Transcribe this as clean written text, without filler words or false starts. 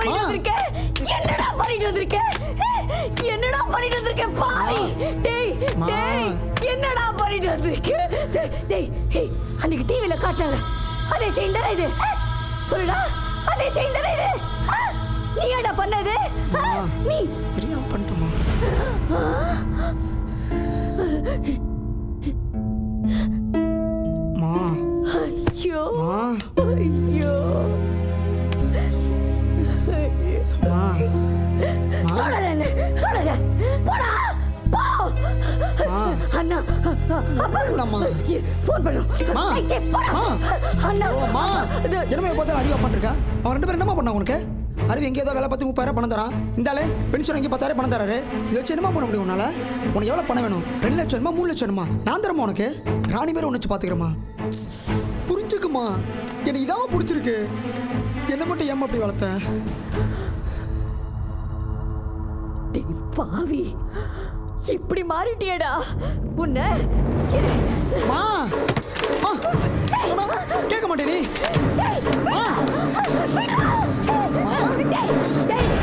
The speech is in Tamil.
பண்ணிட்டு வந்திருக்க? என்னடா பண்ணிட்டு வந்திருக்க? என்னடா பண்ணிட்டு வந்திருக்க பாவி? டேய் டேய் என்னடா பண்ணிட்டு வந்திருக்க? டேய் ஹே அன்னைக்கு டிவில காட்டாங்க. அதே செயின் தானே இது? சொல்லுடா, அதே செயின் தானே இது? நீ ஏடா பண்ணது? நீ தெரியாம பண்ணிட்டமா? மா ஐயோ மா ஐயோ மா தொடாத போடா போ. அண்ணா அம்மா ஃபோன் பண்ணு. மா போடா அண்ணா. மா என்னமே பார்த்தா அறிவா பண்ணிருக்கா? அவன் 2 பேரும் என்னமா பண்ணா உனக்கு? அறிவு எங்கே ஏதோ வேலை பார்த்து 30,000 பணம் தரான். இந்தாலே பென்ஷன் வாங்கி 10,000 பணம் தராரு. இதை வச்சு என்னமா பண்ண முடியும் உன்னால? உனக்கு எவ்வளோ பணம் வேணும்? 2 லட்சம் வேணுமா 3 லட்சம் வேணுமா? நான் தரமா உனக்கு? ராணி பேர் உன்னை பார்த்துக்கிறமா? புரிஞ்சுக்குமா? எனக்கு இதான் பிடிச்சிருக்கு. என்ன மட்டும் ஏமா அப்படி வளர்த்த? டேய் பாவி, இப்படி மாறிட்டியடா உன்னை. மா சொன்னா கேட்க மாட்டே நீ?